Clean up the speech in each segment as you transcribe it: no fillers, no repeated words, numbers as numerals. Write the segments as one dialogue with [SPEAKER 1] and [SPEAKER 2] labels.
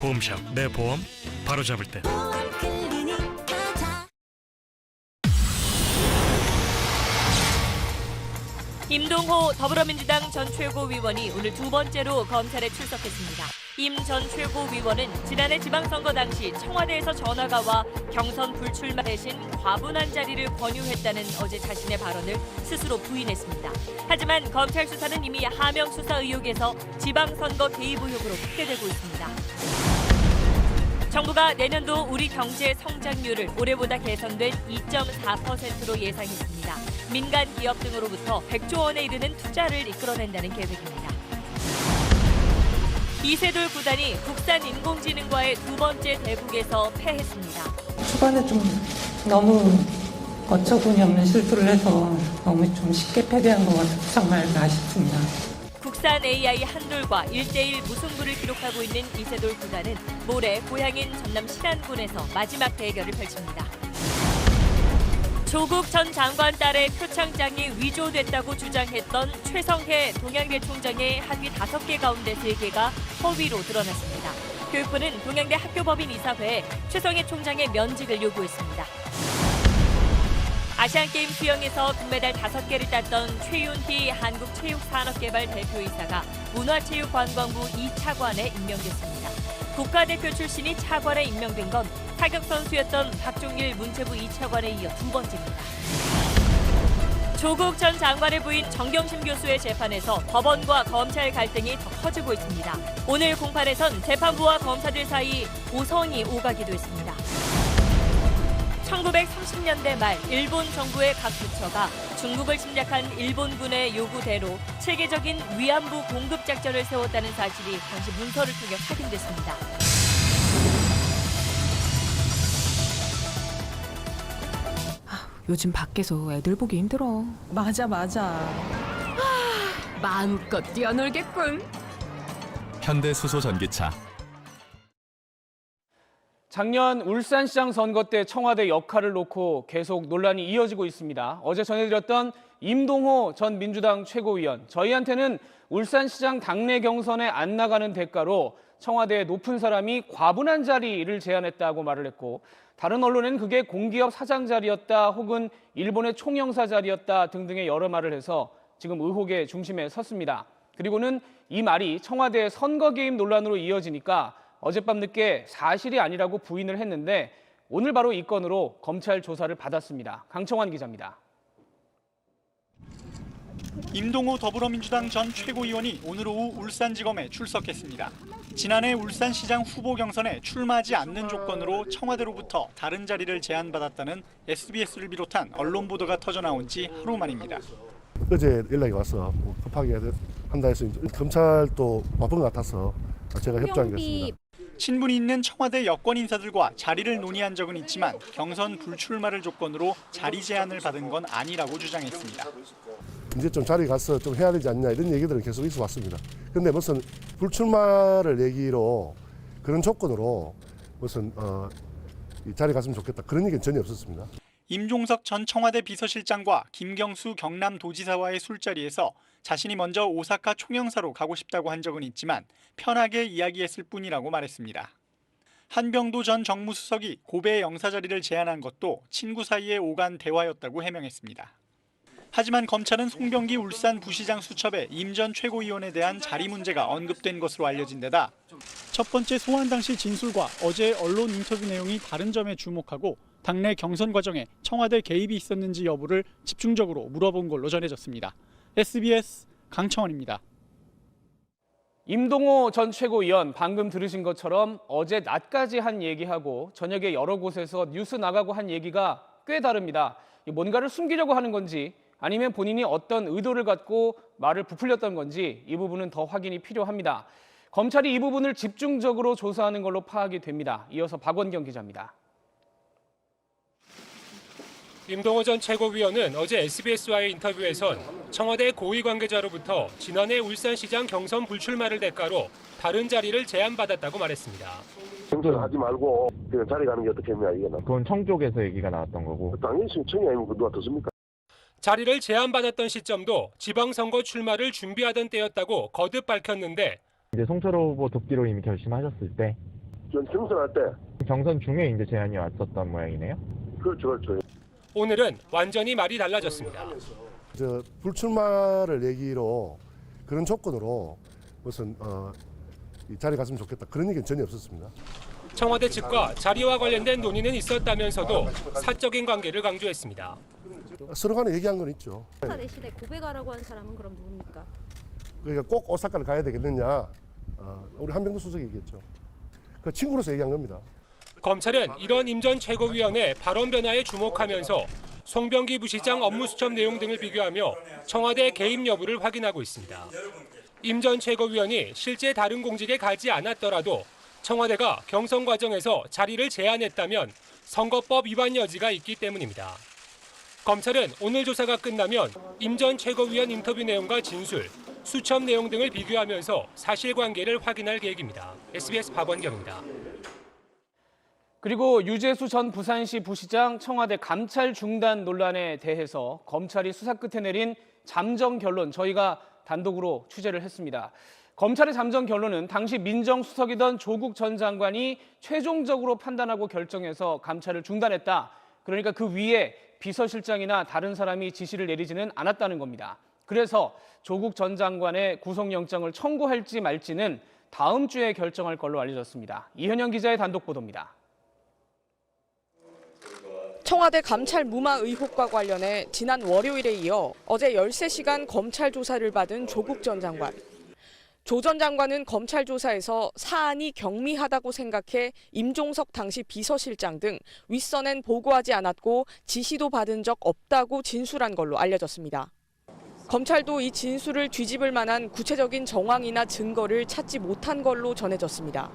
[SPEAKER 1] 보험샵 내 보험 바로잡을 때.
[SPEAKER 2] 임동호 더불어민주당 전 최고위원이 오늘 두 번째로 검찰에 출석했습니다. 임 전 최고위원은 지난해 지방선거 당시 청와대에서 전화가 와 경선 불출마 대신 과분한 자리를 권유했다는 어제 자신의 발언을 스스로 부인했습니다. 하지만 검찰 수사는 이미 하명 수사 의혹에서 지방선거 개입 의혹으로 확대되고 있습니다. 정부가 내년도 우리 경제 성장률을 올해보다 개선된 2.4%로 예상했습니다. 민간 기업 등으로부터 100조 원에 이르는 투자를 이끌어낸다는 계획입니다. 이세돌 구단이 국산 인공지능과의 두 번째 대국에서 패했습니다.
[SPEAKER 3] 초반에 좀 너무 어처구니 없는 실수를 해서 너무 좀 쉽게 패배한 것 같아서 정말 아쉽습니다.
[SPEAKER 2] 국산 AI 한돌과 1대1 무승부를 기록하고 있는 이세돌 구단은 모레 고향인 전남 신안군에서 마지막 대결을 펼칩니다. 조국 전 장관 딸의 표창장이 위조됐다고 주장했던 최성해 동양대 총장의 학위 5개 가운데 3개가 허위로 드러났습니다. 교육부는 동양대 학교법인 이사회에 최성해 총장의 면직을 요구했습니다. 아시안게임 수영에서 금메달 5개를 땄던 최윤희 한국체육산업개발 대표이사가 문화체육관광부 2차관에 임명됐습니다. 국가대표 출신이 차관에 임명된 건 타격선수였던 박종일 문체부 2차관에 이어 두 번째입니다. 조국 전 장관의 부인 정경심 교수의 재판에서 법원과 검찰 갈등이 더 커지고 있습니다. 오늘 공판에선 재판부와 검사들 사이 오선이 오가기도 했습니다. 1930년대 말 일본 정부의 각 부처가 중국을 침략한 일본군의 요구대로 체계적인 위안부 공급 작전을 세웠다는 사실이 당시 문서를 통해 확인됐습니다.
[SPEAKER 4] 요즘 밖에서 애들 보기 힘들어.
[SPEAKER 5] 맞아.
[SPEAKER 4] 마음껏 뛰어놀겠군.
[SPEAKER 6] 현대수소전기차.
[SPEAKER 7] 작년 울산시장 선거 때 청와대 역할을 놓고 계속 논란이 이어지고 있습니다. 어제 전해드렸던 임동호 전 민주당 최고위원, 저희한테는 울산시장 당내 경선에 안 나가는 대가로 청와대의 높은 사람이 과분한 자리를 제안했다고 말을 했고, 다른 언론엔 그게 공기업 사장 자리였다 혹은 일본의 총영사 자리였다 등등의 여러 말을 해서 지금 의혹의 중심에 섰습니다. 그리고는 이 말이 청와대의 선거 개입 논란으로 이어지니까 어젯밤 늦게 사실이 아니라고 부인을 했는데 오늘 바로 이 건으로 검찰 조사를 받았습니다. 강청환 기자입니다.
[SPEAKER 8] 임동호 더불어민주당 전 최고위원이 오늘 오후 울산지검에 출석했습니다. 지난해 울산시장 후보 경선에 출마하지 않는 조건으로 청와대로부터 다른 자리를 제안받았다는 SBS를 비롯한 언론 보도가 터져나온 지 하루 만입니다.
[SPEAKER 9] 어제 연락이 와서 급하게 한다 해서 검찰도 바쁜 것 같아서 제가 협조하겠습니다.
[SPEAKER 8] 친분이 있는 청와대 여권 인사들과 자리를 논의한 적은 있지만 경선 불출마를 조건으로 자리 제안을 받은 건 아니라고 주장했습니다.
[SPEAKER 9] 이제 좀 자리 가서 좀 해야 되지 않냐 이런 얘기들은 계속 있어 왔습니다. 그런데 무슨 불출마를 얘기로 그런 조건으로 무슨 이 자리 갔으면 좋겠다 그런 얘기는 전혀 없었습니다.
[SPEAKER 8] 임종석 전 청와대 비서실장과 김경수 경남도지사와의 술자리에서 자신이 먼저 오사카 총영사로 가고 싶다고 한 적은 있지만 편하게 이야기했을 뿐이라고 말했습니다. 한병도 전 정무수석이 고베 영사 자리를 제안한 것도 친구 사이에 오간 대화였다고 해명했습니다. 하지만 검찰은 송병기 울산 부시장 수첩에 임 전 최고위원에 대한 자리 문제가 언급된 것으로 알려진 데다 첫 번째 소환 당시 진술과 어제 언론 인터뷰 내용이 다른 점에 주목하고 당내 경선 과정에 청와대 개입이 있었는지 여부를 집중적으로 물어본 걸로 전해졌습니다. SBS 강청원입니다.
[SPEAKER 7] 임동호 전 최고위원 방금 들으신 것처럼 어제 낮까지 한 얘기하고 저녁에 여러 곳에서 뉴스 나가고 한 얘기가 꽤 다릅니다. 뭔가를 숨기려고 하는 건지 아니면 본인이 어떤 의도를 갖고 말을 부풀렸던 건지 이 부분은 더 확인이 필요합니다. 검찰이 이 부분을 집중적으로 조사하는 걸로 파악이 됩니다. 이어서 박원경 기자입니다.
[SPEAKER 10] 임동호 전 최고위원은 어제 SBS와의 인터뷰에선 청와대 고위 관계자로부터 지난해 울산시장 경선 불출마를 대가로 다른 자리를 제안받았다고 말했습니다.
[SPEAKER 9] 경선을 하지 말고 그냥 자리 가는 게 어떻겠냐 이거는.
[SPEAKER 11] 그건 청 쪽에서 얘기가 나왔던 거고.
[SPEAKER 9] 당연히 청이 아니면 누가 듣습니까?
[SPEAKER 10] 자리를 제안받았던 시점도 지방선거 출마를 준비하던 때였다고 거듭 밝혔는데
[SPEAKER 11] 이제 송철호 후보 돕기로 이미 결심하셨을 때
[SPEAKER 9] 전 경선할 때.
[SPEAKER 11] 경선 중에 이제 제안이 왔었던 모양이네요.
[SPEAKER 9] 그렇죠.
[SPEAKER 10] 오늘은 완전히 말이 달라졌습니다.
[SPEAKER 9] 불출마를 얘기로 그런 조건으로 무슨 이 자리 갔으면 좋겠다. 그런 얘기는 전혀 없었습니다.
[SPEAKER 10] 청와대 측과 자리와 관련된 논의는 있었다면서도 사적인 관계를 강조했습니다.
[SPEAKER 9] 서로 간에 얘기한 건 있죠.
[SPEAKER 5] 오사카 대신에 고베가라고 한 사람은 그럼 누굽니까?
[SPEAKER 9] 그러니까 꼭 오사카를 가야 되겠느냐. 우리 한병도 수석이 얘기했죠. 그 친구로서 얘기한 겁니다.
[SPEAKER 10] 검찰은 이런 임 전 최고위원의 발언 변화에 주목하면서 송병기 부시장 업무 수첩 내용 등을 비교하며 청와대 개입 여부를 확인하고 있습니다. 임 전 최고위원이 실제 다른 공직에 가지 않았더라도 청와대가 경선 과정에서 자리를 제안했다면 선거법 위반 여지가 있기 때문입니다. 검찰은 오늘 조사가 끝나면 임 전 최고위원 인터뷰 내용과 진술, 수첩 내용 등을 비교하면서 사실관계를 확인할 계획입니다. SBS 박원경입니다.
[SPEAKER 7] 그리고 유재수 전 부산시 부시장 청와대 감찰 중단 논란에 대해서 검찰이 수사 끝에 내린 잠정 결론 저희가 단독으로 취재를 했습니다. 검찰의 잠정 결론은 당시 민정수석이던 조국 전 장관이 최종적으로 판단하고 결정해서 감찰을 중단했다. 그러니까 그 위에 비서실장이나 다른 사람이 지시를 내리지는 않았다는 겁니다. 그래서 조국 전 장관의 구속영장을 청구할지 말지는 다음 주에 결정할 걸로 알려졌습니다. 이현영 기자의 단독 보도입니다.
[SPEAKER 6] 청와대 감찰 무마 의혹과 관련해 지난 월요일에 이어 어제 13시간 검찰 조사를 받은 조국 전 장관. 조 전 장관은 검찰 조사에서 사안이 경미하다고 생각해 임종석 당시 비서실장 등 윗선엔 보고하지 않았고 지시도 받은 적 없다고 진술한 걸로 알려졌습니다. 검찰도 이 진술을 뒤집을 만한 구체적인 정황이나 증거를 찾지 못한 걸로 전해졌습니다.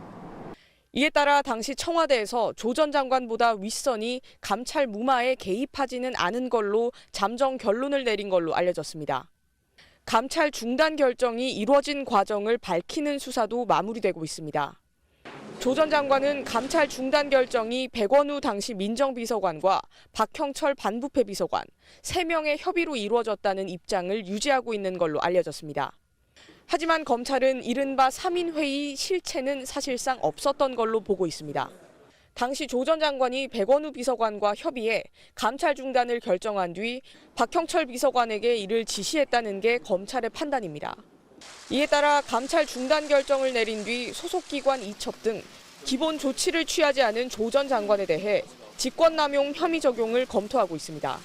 [SPEAKER 6] 이에 따라 당시 청와대에서 조 전 장관보다 윗선이 감찰 무마에 개입하지는 않은 걸로 잠정 결론을 내린 걸로 알려졌습니다. 감찰 중단 결정이 이루어진 과정을 밝히는 수사도 마무리되고 있습니다. 조 전 장관은 감찰 중단 결정이 백원우 당시 민정비서관과 박형철 반부패 비서관 3명의 협의로 이루어졌다는 입장을 유지하고 있는 걸로 알려졌습니다. 하지만 검찰은 이른바 3인 회의 실체는 사실상 없었던 걸로 보고 있습니다. 당시 조 전 장관이 백원우 비서관과 협의해 감찰 중단을 결정한 뒤 박형철 비서관에게 이를 지시했다는 게 검찰의 판단입니다. 이에 따라 감찰 중단 결정을 내린 뒤 소속기관 이첩 등 기본 조치를 취하지 않은 조 전 장관에 대해 직권남용 혐의 적용을 검토하고 있습니다.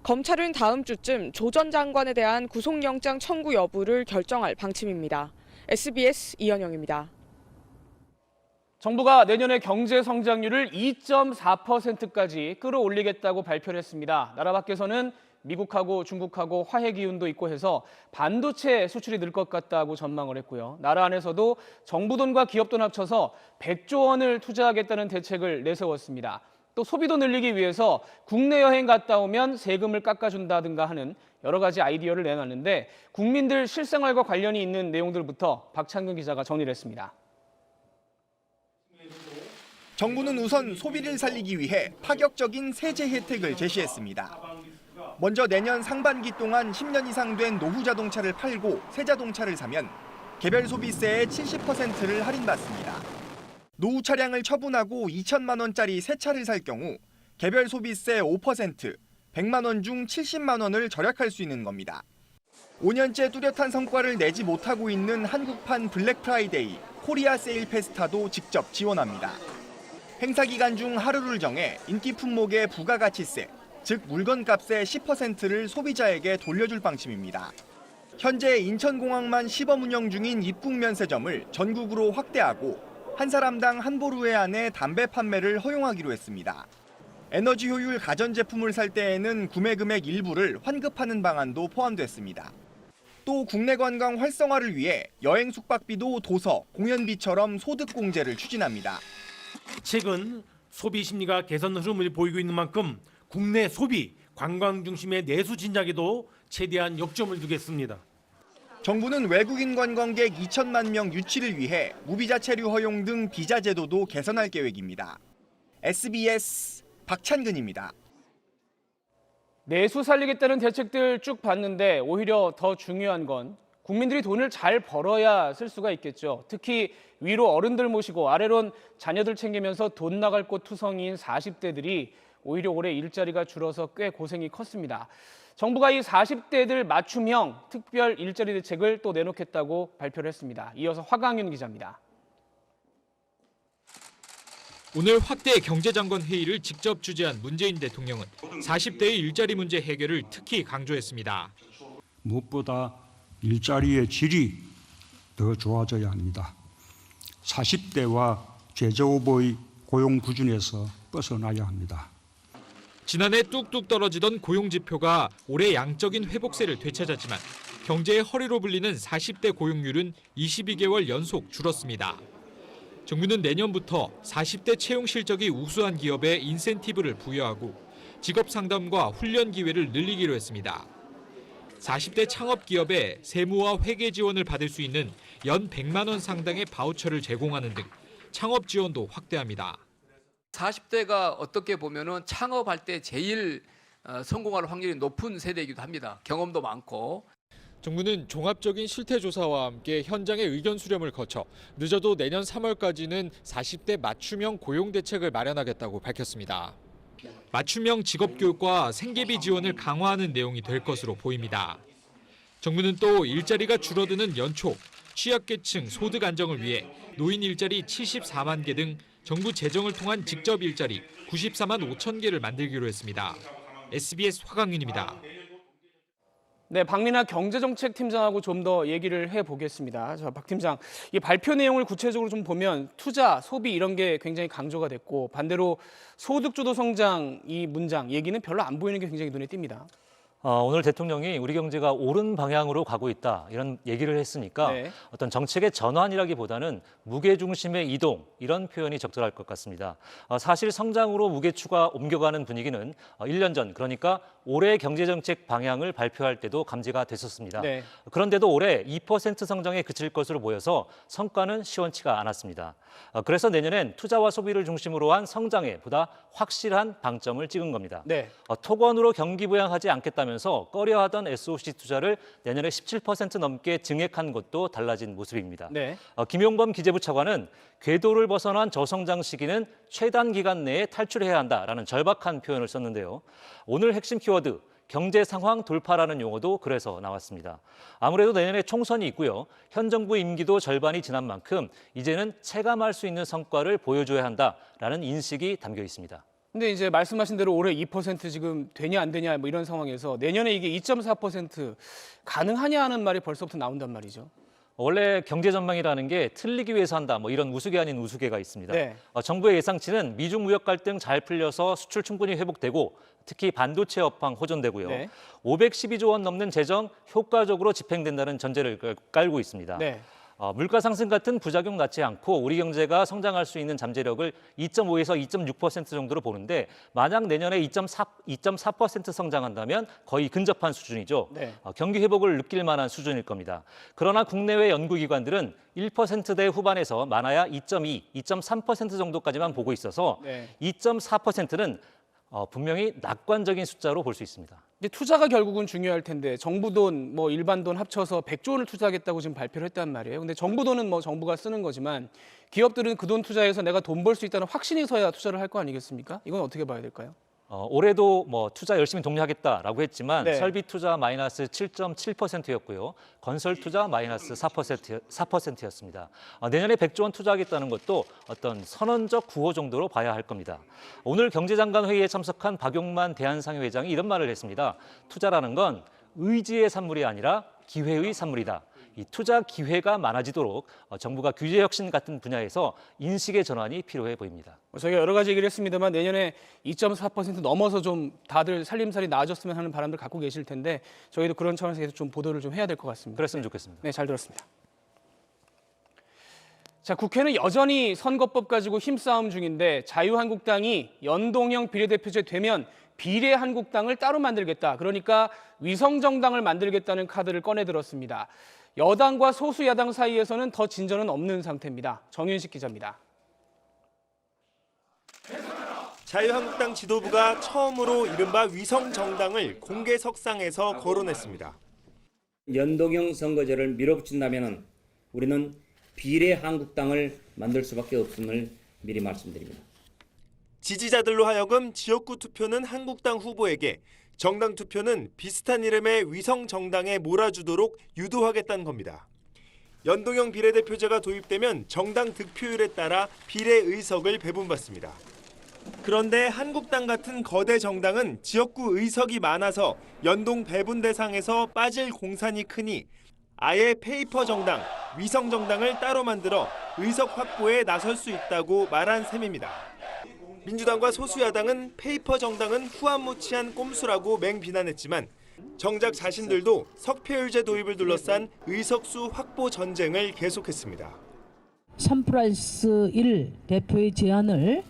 [SPEAKER 6] 검찰은 다음 주쯤 조 전 장관에 대한 구속영장 청구 여부를 결정할 방침입니다. SBS 이현영입니다.
[SPEAKER 7] 정부가 내년에 경제 성장률을 2.4%까지 끌어올리겠다고 발표를 했습니다. 나라 밖에서는 미국하고 중국하고 화해 기운도 있고 해서 반도체 수출이 늘 것 같다고 전망을 했고요. 나라 안에서도 정부 돈과 기업 돈 합쳐서 100조 원을 투자하겠다는 대책을 내세웠습니다. 또 소비도 늘리기 위해서 국내 여행 갔다 오면 세금을 깎아준다든가 하는 여러 가지 아이디어를 내놨는데 국민들 실생활과 관련이 있는 내용들부터 박찬근 기자가 정리를 했습니다.
[SPEAKER 12] 정부는 우선 소비를 살리기 위해 파격적인 세제 혜택을 제시했습니다. 먼저 내년 상반기 동안 10년 이상 된 노후 자동차를 팔고 새 자동차를 사면 개별 소비세의 70%를 할인받습니다. 노후 차량을 처분하고 2천만 원짜리 새 차를 살 경우 개별 소비세 5%, 100만 원 중 70만 원을 절약할 수 있는 겁니다. 5년째 뚜렷한 성과를 내지 못하고 있는 한국판 블랙 프라이데이, 코리아 세일 페스타도 직접 지원합니다. 행사 기간 중 하루를 정해 인기 품목의 부가가치세, 즉 물건값의 10%를 소비자에게 돌려줄 방침입니다. 현재 인천공항만 시범 운영 중인 입국면세점을 전국으로 확대하고 한 사람당 한 보루에 한해 담배 판매를 허용하기로 했습니다. 에너지 효율 가전제품을 살 때에는 구매 금액 일부를 환급하는 방안도 포함됐습니다. 또 국내 관광 활성화를 위해 여행 숙박비도 도서, 공연비처럼 소득공제를 추진합니다.
[SPEAKER 13] 최근 소비 심리가 개선 흐름을 보이고 있는 만큼 국내 소비, 관광 중심의 내수 진작에도 최대한 역점을 두겠습니다.
[SPEAKER 12] 정부는 외국인 관광객 2천만 명 유치를 위해 무비자 체류 허용 등 비자 제도도 개선할 계획입니다. SBS 박찬근입니다.
[SPEAKER 7] 내수 살리겠다는 대책들 쭉 봤는데 오히려 더 중요한 건 국민들이 돈을 잘 벌어야 쓸 수가 있겠죠. 특히 위로 어른들 모시고 아래론 자녀들 챙기면서 돈 나갈 곳 투성이인 40대들이 오히려 올해 일자리가 줄어서 꽤 고생이 컸습니다. 정부가 이 40대들 맞춤형 특별 일자리 대책을 또 내놓겠다고 발표를 했습니다. 이어서 화강윤 기자입니다.
[SPEAKER 14] 오늘 확대 경제장관 회의를 직접 주재한 문재인 대통령은 40대의 일자리 문제 해결을 특히 강조했습니다.
[SPEAKER 15] 무엇보다 일자리의 질이 더 좋아져야 합니다. 40대와 최저후보의 고용 구준에서 벗어나야 합니다.
[SPEAKER 14] 지난해 뚝뚝 떨어지던 고용 지표가 올해 양적인 회복세를 되찾았지만 경제의 허리로 불리는 40대 고용률은 22개월 연속 줄었습니다. 정부는 내년부터 40대 채용 실적이 우수한 기업에 인센티브를 부여하고 직업 상담과 훈련 기회를 늘리기로 했습니다. 40대 창업 기업에 세무와 회계 지원을 받을 수 있는 연 100만 원 상당의 바우처를 제공하는 등 창업 지원도 확대합니다.
[SPEAKER 16] 40대가 어떻게 보면은 창업할 때 제일 성공할 확률이 높은 세대이기도 합니다. 경험도 많고.
[SPEAKER 14] 정부는 종합적인 실태조사와 함께 현장의 의견 수렴을 거쳐 늦어도 내년 3월까지는 40대 맞춤형 고용 대책을 마련하겠다고 밝혔습니다. 맞춤형 직업교육과 생계비 지원을 강화하는 내용이 될 것으로 보입니다. 정부는 또 일자리가 줄어드는 연초, 취약계층 소득 안정을 위해 노인 일자리 74만 개 등 정부 재정을 통한 직접 일자리 94만 5천 개를 만들기로 했습니다. SBS 화강윤입니다.
[SPEAKER 7] 네, 박민아 경제정책팀장하고 좀 더 얘기를 해보겠습니다. 자, 박 팀장, 이 발표 내용을 구체적으로 좀 보면 투자, 소비 이런 게 굉장히 강조가 됐고 반대로 소득주도 성장 이 문장 얘기는 별로 안 보이는 게 굉장히 눈에 띕니다.
[SPEAKER 17] 오늘 대통령이 우리 경제가 옳은 방향으로 가고 있다 이런 얘기를 했으니까
[SPEAKER 7] 네.
[SPEAKER 17] 어떤 정책의 전환이라기보다는 무게중심의 이동 이런 표현이 적절할 것 같습니다. 사실 성장으로 무게추가 옮겨가는 분위기는 1년 전 그러니까 올해 경제정책 방향을 발표할 때도 감지가 됐었습니다.
[SPEAKER 7] 네.
[SPEAKER 17] 그런데도 올해 2% 성장에 그칠 것으로 보여서 성과는 시원치가 않았습니다. 그래서 내년엔 투자와 소비를 중심으로 한 성장에 보다 확실한 방점을 찍은 겁니다.
[SPEAKER 7] 네.
[SPEAKER 17] 토건으로 경기 부양하지 않겠다면서 꺼려하던 SOC 투자를 내년에 17% 넘게 증액한 것도 달라진 모습입니다.
[SPEAKER 7] 네.
[SPEAKER 17] 김용범 기재부 차관은 궤도를 벗어난 저성장 시기는 최단 기간 내에 탈출해야 한다라는 절박한 표현을 썼는데요. 오늘 핵심 키워드 경제 상황 돌파라는 용어도 그래서 나왔습니다. 아무래도 내년에 총선이 있고요. 현 정부 임기도 절반이 지난 만큼 이제는 체감할 수 있는 성과를 보여줘야 한다라는 인식이 담겨 있습니다.
[SPEAKER 7] 근데 이제 말씀하신 대로 올해 2% 지금 되냐 안 되냐 뭐 이런 상황에서 내년에 이게 2.4% 가능하냐 하는 말이 벌써부터 나온단 말이죠.
[SPEAKER 17] 원래 경제 전망이라는 게 틀리기 위해서 한다 뭐 이런 우스개 아닌 우스개가 있습니다.
[SPEAKER 7] 네.
[SPEAKER 17] 정부의 예상치는 미중 무역 갈등 잘 풀려서 수출 충분히 회복되고 특히 반도체 업황 호전되고요.
[SPEAKER 7] 네.
[SPEAKER 17] 512조 원 넘는 재정 효과적으로 집행된다는 전제를 깔고 있습니다.
[SPEAKER 7] 네.
[SPEAKER 17] 물가 상승 같은 부작용 낳지 않고 우리 경제가 성장할 수 있는 잠재력을 2.5에서 2.6% 정도로 보는데 만약 내년에 2.4% 성장한다면 거의 근접한 수준이죠.
[SPEAKER 7] 네.
[SPEAKER 17] 경기 회복을 느낄 만한 수준일 겁니다. 그러나 국내외 연구기관들은 1%대 후반에서 많아야 2.2, 2.3% 정도까지만 보고 있어서
[SPEAKER 7] 네.
[SPEAKER 17] 2.4%는 분명히 낙관적인 숫자로 볼 수 있습니다.
[SPEAKER 7] 이제 투자가 결국은 중요할 텐데 정부 돈, 뭐 일반 돈 합쳐서 100조 원을 투자하겠다고 지금 발표를 했단 말이에요. 근데 정부 돈은 뭐 정부가 쓰는 거지만 기업들은 그 돈 투자해서 내가 돈 벌 수 있다는 확신이 서야 투자를 할 거 아니겠습니까? 이건 어떻게 봐야 될까요?
[SPEAKER 17] 올해도 뭐 투자 열심히 독려하겠다라고 했지만
[SPEAKER 7] 네.
[SPEAKER 17] 설비 투자 마이너스 7.7%였고요. 건설 투자 마이너스 4%였습니다. 내년에 100조 원 투자하겠다는 것도 어떤 선언적 구호 정도로 봐야 할 겁니다. 오늘 경제장관 회의에 참석한 박용만 대한상회장이 이런 말을 했습니다. 투자라는 건 의지의 산물이 아니라 기회의 산물이다. 이 투자 기회가 많아지도록 정부가 규제 혁신 같은 분야에서 인식의 전환이 필요해 보입니다.
[SPEAKER 7] 저희가 여러 가지 얘기를 했습니다만 내년에 2.4% 넘어서 좀 다들 살림살이 나아졌으면 하는 바람들 갖고 계실 텐데 저희도 그런 차원에서 계속 좀 보도를 좀 해야 될 것 같습니다.
[SPEAKER 17] 그랬으면 좋겠습니다.
[SPEAKER 7] 네, 잘 들었습니다. 자, 국회는 여전히 선거법 가지고 힘싸움 중인데 자유한국당이 연동형 비례대표제 되면 비례한국당을 따로 만들겠다. 그러니까 위성정당을 만들겠다는 카드를 꺼내들었습니다. 여당과 소수 야당 사이에서는 더 진전은 없는 상태입니다. 정윤식 기자입니다.
[SPEAKER 18] 자유한국당 지도부가 처음으로 이른바 위성정당을 공개석상에서 거론했습니다.
[SPEAKER 19] 연동형 선거제를 밀어붙인다면 우리는 비례한국당을 만들 수밖에 없음을 미리 말씀드립니다.
[SPEAKER 18] 지지자들로 하여금 지역구 투표는 한국당 후보에게, 정당 투표는 비슷한 이름의 위성 정당에 몰아주도록 유도하겠다는 겁니다. 연동형 비례대표제가 도입되면 정당 득표율에 따라 비례 의석을 배분받습니다. 그런데 한국당 같은 거대 정당은 지역구 의석이 많아서 연동 배분 대상에서 빠질 공산이 크니 아예 페이퍼 정당, 위성 정당을 따로 만들어 의석 확보에 나설 수 있다고 말한 셈입니다. 민주당과 소수야당은 페이퍼 정당은 후안무치한 꼼수라고 맹비난했지만 정작 자신들도 석패율제 도입을 둘러싼 의석수 확보 전쟁을 계속했습니다.
[SPEAKER 20] 3+1 대표의 제안을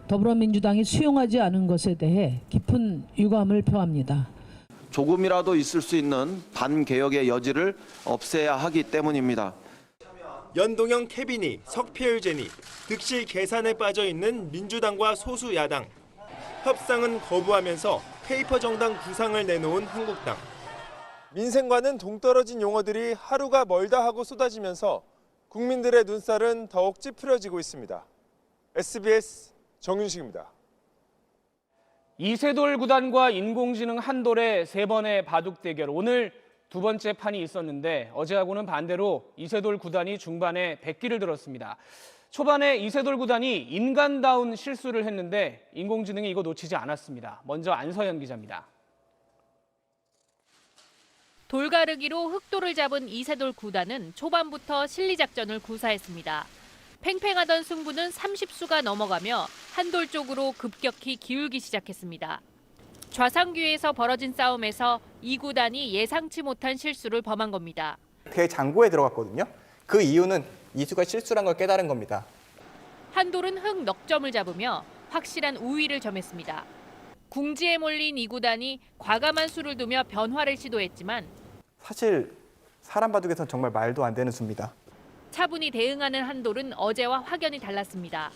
[SPEAKER 20] 더불어민주당이 수용하지 않은 것에 대해 깊은 유감을 표합니다.
[SPEAKER 21] 조금이라도 있을 수 있는 반개혁의 여지를 없애야 하기 때문입니다.
[SPEAKER 18] 연동형 캐비니, 석패율제니 득실 계산에 빠져 있는 민주당과 소수 야당. 협상은 거부하면서 페이퍼 정당 구상을 내놓은 한국당. 민생과는 동떨어진 용어들이 하루가 멀다 하고 쏟아지면서 국민들의 눈살은 더욱 찌푸려지고 있습니다. SBS 정윤식입니다.
[SPEAKER 7] 이세돌 구단과 인공지능 한돌의 3번의 바둑 대결. 오늘 2번째 판이 있었는데 어제하고는 반대로 이세돌 구단이 중반에 백기를 들었습니다. 초반에 이세돌 구단이 인간다운 실수를 했는데 인공지능이 이거 놓치지 않았습니다. 먼저 안서연 기자입니다.
[SPEAKER 2] 돌가르기로 흑돌을 잡은 이세돌 구단은 초반부터 실리작전을 구사했습니다. 팽팽하던 승부는 30수가 넘어가며 한돌 쪽으로 급격히 기울기 시작했습니다. 좌상귀에서 벌어진 싸움에서 이 구단이 예상치 못한 실수를 범한 겁니다.
[SPEAKER 22] 대장고에 들어갔거든요. 그 이유는 이수가 실수란 걸 깨달은 겁니다.
[SPEAKER 2] 한돌은 흑 넉점을 잡으며 확실한 우위를 점했습니다. 궁지에 몰린 이 구단이 과감한 수를 두며 변화를 시도했지만
[SPEAKER 22] 사실 사람 바둑에서는 정말 말도 안 되는 수입니다.
[SPEAKER 2] 차분히 대응하는 한돌은 어제와 확연히 달랐습니다.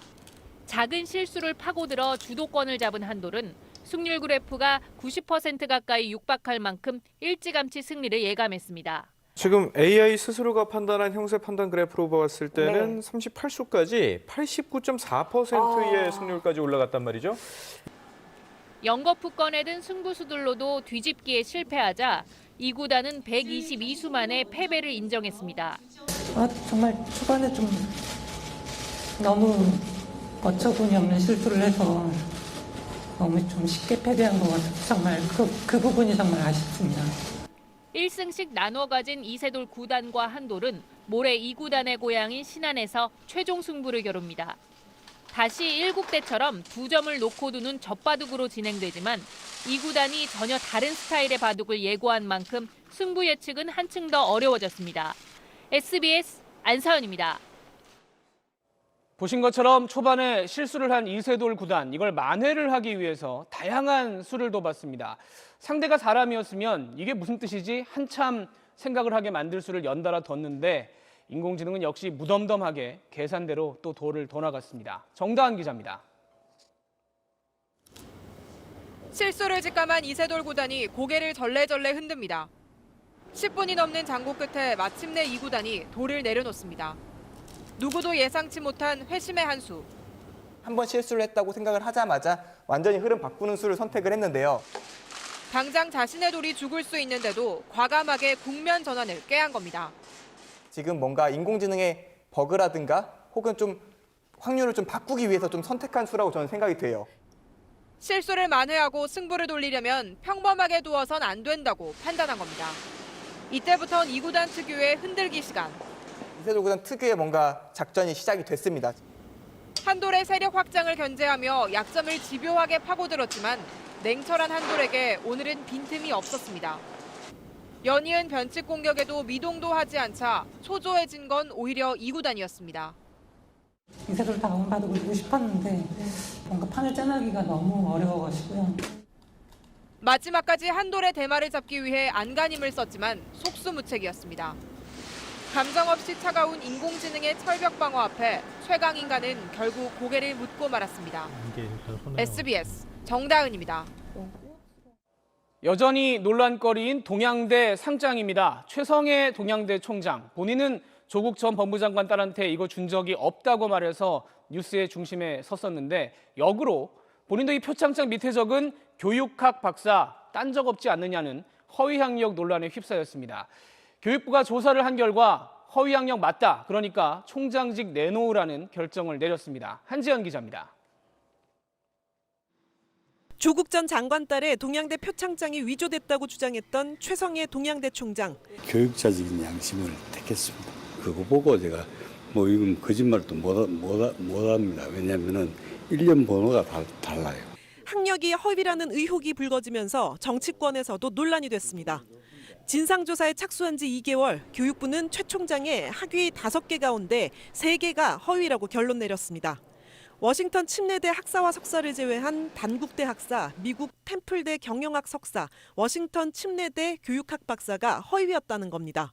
[SPEAKER 2] 작은 실수를 파고들어 주도권을 잡은 한돌은 승률 그래프가 90% 가까이 육박할 만큼 일찌감치 승리를 예감했습니다.
[SPEAKER 23] 지금 AI 스스로가 판단한 형세 판단 그래프로 봤을 때는 38수까지 89.4%의 승률까지 올라갔단 말이죠.
[SPEAKER 2] 연거푸 꺼내든 승부수들로도 뒤집기에 실패하자 이 구단은 122수 만에 패배를 인정했습니다.
[SPEAKER 3] 정말 초반에 좀 너무 어처구니 없는 실수를 해서 너무 좀 쉽게 패배한 것 같아서 정말 그 부분이 정말 아쉽습니다.
[SPEAKER 2] 1승씩 나눠 가진 이세돌 구단과 한돌은 모레 이 구단의 고향인 신안에서 최종 승부를 겨룹니다. 다시 1국 때처럼 2점을 놓고 두는 젖바둑으로 진행되지만 이 구단이 전혀 다른 스타일의 바둑을 예고한 만큼 승부 예측은 한층 더 어려워졌습니다. SBS 안서연입니다.
[SPEAKER 7] 보신 것처럼 초반에 실수를 한 이세돌 구단, 이걸 만회를 하기 위해서 다양한 수를 둬봤습니다. 상대가 사람이었으면 이게 무슨 뜻이지? 한참 생각을 하게 만들 수를 연달아 뒀는데 인공지능은 역시 무덤덤하게 계산대로 또 돌을 더 나갔습니다. 정다은 기자입니다.
[SPEAKER 6] 실수를 직감한 이세돌 구단이 고개를 절레절레 흔듭니다. 10분이 넘는 장고 끝에 마침내 이 구단이 돌을 내려놓습니다. 누구도 예상치 못한 회심의 한 수.
[SPEAKER 22] 한 번 실수를 했다고 생각을 하자마자 완전히 흐름 바꾸는 수를 선택을 했는데요.
[SPEAKER 6] 당장 자신의 돌이 죽을 수 있는데도 과감하게 국면 전환을 꾀한 겁니다.
[SPEAKER 22] 지금 뭔가 인공지능의 버그라든가 혹은 좀 확률을 좀 바꾸기 위해서 좀 선택한 수라고 저는 생각이 돼요.
[SPEAKER 6] 실수를 만회하고 승부를 돌리려면 평범하게 두어선 안 된다고 판단한 겁니다. 이때부터는 이 구단 특유의 흔들기 시간.
[SPEAKER 22] 이세돌 구단 특유의 뭔가 작전이 시작이 됐습니다.
[SPEAKER 6] 한돌의 세력 확장을 견제하며 약점을 집요하게 파고들었지만 냉철한 한돌에게 오늘은 빈틈이 없었습니다. 연이은 변칙 공격에도 미동도 하지 않자 초조해진 건 오히려 이 구단이었습니다.
[SPEAKER 3] 이세돌 다운 바둑을 두고 싶었는데 뭔가 판을 짜내기가 너무 어려워가지고요.
[SPEAKER 6] 마지막까지 한돌의 대마를 잡기 위해 안간힘을 썼지만 속수무책이었습니다. 감정 없이 차가운 인공지능의 철벽 방어 앞에 최강 인간은 결국 고개를 묻고 말았습니다. SBS 정다은입니다.
[SPEAKER 7] 여전히 논란거리인 동양대 상장입니다. 최성해 동양대 총장. 본인은 조국 전 법무장관 딸한테 이거 준 적이 없다고 말해서 뉴스의 중심에 섰었는데 역으로 본인도 이 표창장 밑에 적은 교육학 박사 딴 적 없지 않느냐는 허위 학력 논란에 휩싸였습니다. 교육부가 조사를 한 결과 허위 학력 맞다. 그러니까 총장직 내놓으라는 결정을 내렸습니다. 한지연 기자입니다.
[SPEAKER 1] 조국 전 장관 딸의 동양대 표창장이 위조됐다고 주장했던 최성해 동양대 총장.
[SPEAKER 4] 교육자적인 양심을 택했습니다. 그거 보고 제가 이건 거짓말도 못합니다. 왜냐하면 1년 번호가 달라요.
[SPEAKER 1] 학력이 허위라는 의혹이 불거지면서 정치권에서도 논란이 됐습니다. 진상조사에 착수한 지 2개월, 교육부는 최 총장의 학위 5개 가운데 3개가 허위라고 결론 내렸습니다. 워싱턴 침례대 학사와 석사를 제외한 단국대 학사, 미국 템플대 경영학 석사, 워싱턴 침례대 교육학 박사가 허위였다는 겁니다.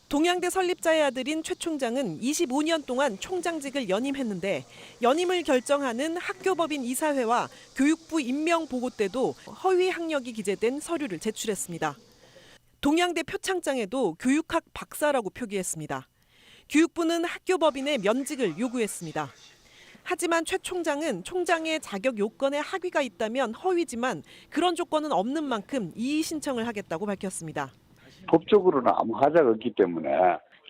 [SPEAKER 1] 동양대 설립자의 아들인 최 총장은 25년 동안 총장직을 연임했는데 연임을 결정하는 학교법인 이사회와 교육부 임명 보고 때도 허위 학력이 기재된 서류를 제출했습니다. 동양대 표창장에도 교육학 박사라고 표기했습니다. 교육부는 학교법인의 면직을 요구했습니다. 하지만 최 총장은 총장의 자격 요건에 학위가 있다면 허위지만 그런 조건은 없는 만큼 이의 신청을 하겠다고 밝혔습니다.
[SPEAKER 8] 법적으로는 아무 하자가 없기 때문에.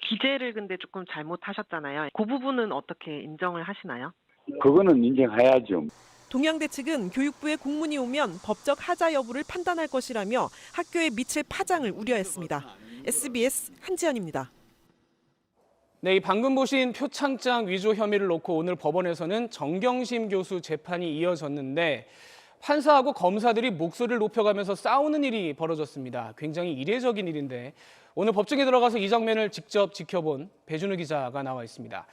[SPEAKER 24] 기재를 근데 조금 잘못하셨잖아요. 그 부분은 어떻게 인정을 하시나요?
[SPEAKER 8] 그거는 인정해야죠.
[SPEAKER 1] 동양대 측은 교육부에 공문이 오면 법적 하자 여부를 판단할 것이라며 학교에 미칠 파장을 우려했습니다. SBS 한지연입니다.
[SPEAKER 7] 네, 이 방금 보신 표창장 위조 혐의를 놓고 오늘 법원에서는 정경심 교수 재판이 이어졌는데 판사하고 검사들이 목소리를 높여가면서 싸우는 일이 벌어졌습니다. 굉장히 이례적인 일인데 오늘 법정에 들어가서 이 장면을 직접 지켜본 배준우 기자가 나와 있습니다.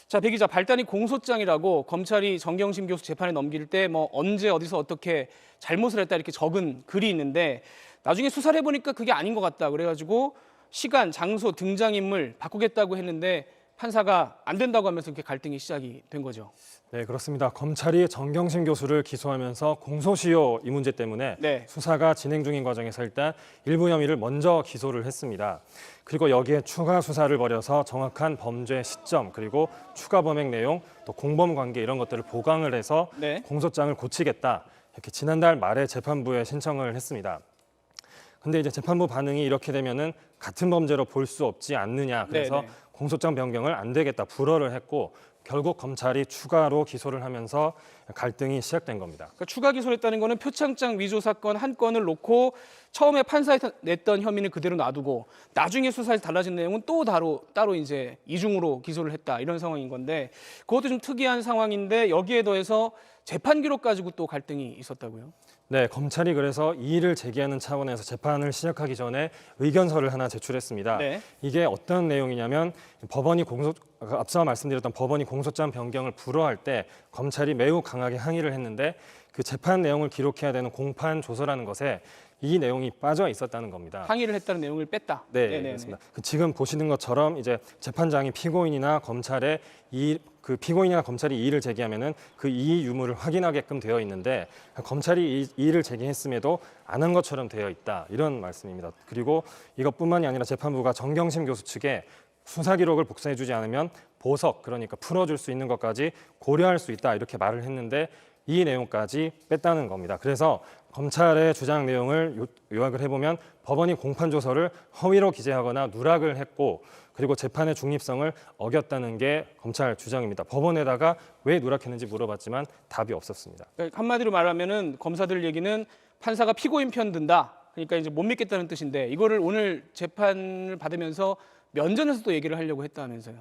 [SPEAKER 7] 자, 배 기자, 발단이 공소장이라고 검찰이 정경심 교수 재판에 넘길 때 언제 어디서 어떻게 잘못을 했다 이렇게 적은 글이 있는데 나중에 수사를 해보니까 그게 아닌 것 같다. 그래가지고 시간, 장소, 등장인물 바꾸겠다고 했는데 판사가 안 된다고 하면서 이렇게 갈등이 시작이 된 거죠.
[SPEAKER 25] 네, 그렇습니다. 검찰이 정경심 교수를 기소하면서 공소시효 이 문제 때문에 수사가 진행 중인 과정에서 일단 일부 혐의를 먼저 기소를 했습니다. 그리고 여기에 추가 수사를 벌여서 정확한 범죄 시점 그리고 추가 범행 내용 또 공범 관계 이런 것들을 보강을 해서 공소장을 고치겠다. 이렇게 지난달 말에 재판부에 신청을 했습니다. 근데 이제 재판부 반응이 이렇게 되면은 같은 범죄로 볼 수 없지 않느냐. 그래서 공소장 변경을 안 되겠다 불허를 했고 결국 검찰이 추가로 기소를 하면서 갈등이 시작된 겁니다.
[SPEAKER 7] 그러니까 추가 기소를 했다는 거는 표창장 위조 사건 한 건을 놓고 처음에 판사에서 냈던 혐의는 그대로 놔두고 나중에 수사에서 달라진 내용은 또 따로 이제 이중으로 기소를 했다 이런 상황인 건데 그것도 좀 특이한 상황인데 여기에 더해서 재판 기록 가지고 또 갈등이 있었다고요?
[SPEAKER 25] 네, 검찰이 그래서 이의를 제기하는 차원에서 재판을 시작하기 전에 의견서를 하나 제출했습니다. 이게 어떤 내용이냐면 앞서 말씀드렸던 법원이 공소장 변경을 불허할 때 검찰이 매우 강하게 항의를 했는데 그 재판 내용을 기록해야 되는 공판 조서라는 것에 이 내용이 빠져 있었다는 겁니다.
[SPEAKER 7] 항의를 했다는 내용을 뺐다.
[SPEAKER 25] 네, 그렇습니다. 지금 보시는 것처럼 이제 재판장이 피고인이나 검찰이 이의를 제기하면은 그 이의 유무를 확인하게끔 되어 있는데 검찰이 이의를 제기했음에도 안 한 것처럼 되어 있다 이런 말씀입니다. 그리고 이것뿐만이 아니라 재판부가 정경심 교수 측에 수사 기록을 복사해주지 않으면 보석 그러니까 풀어줄 수 있는 것까지 고려할 수 있다 이렇게 말을 했는데 이 내용까지 뺐다는 겁니다. 그래서 검찰의 주장 내용을 요약을 해보면 법원이 공판 조서를 허위로 기재하거나 누락을 했고 그리고 재판의 중립성을 어겼다는 게 검찰 주장입니다. 법원에다가 왜 누락했는지 물어봤지만 답이 없었습니다.
[SPEAKER 7] 그러니까 한마디로 말하면은 검사들 얘기는 판사가 피고인 편 든다. 그러니까 이제 못 믿겠다는 뜻인데 이거를 오늘 재판을 받으면서 면전에서도 얘기를 하려고 했다면서요.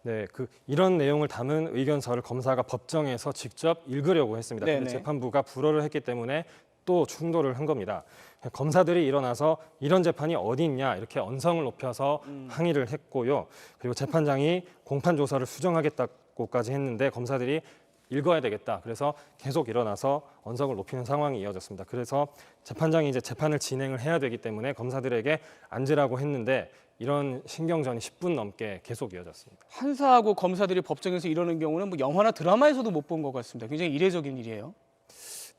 [SPEAKER 25] 네, 이런 내용을 담은 의견서를 검사가 법정에서 직접 읽으려고 했습니다. 근데 재판부가 불허를 했기 때문에 또 충돌을 한 겁니다. 검사들이 일어나서 이런 재판이 어디 있냐 이렇게 언성을 높여서 항의를 했고요. 그리고 재판장이 공판 조서를 수정하겠다고까지 했는데 검사들이 읽어야 되겠다. 그래서 계속 일어나서 언성을 높이는 상황이 이어졌습니다. 그래서 재판장이 이제 재판을 진행을 해야 되기 때문에 검사들에게 앉으라고 했는데 이런 신경전이 10분 넘게 계속 이어졌습니다.
[SPEAKER 7] 판사하고 검사들이 법정에서 이러는 경우는 영화나 드라마에서도 못 본 것 같습니다. 굉장히 이례적인 일이에요.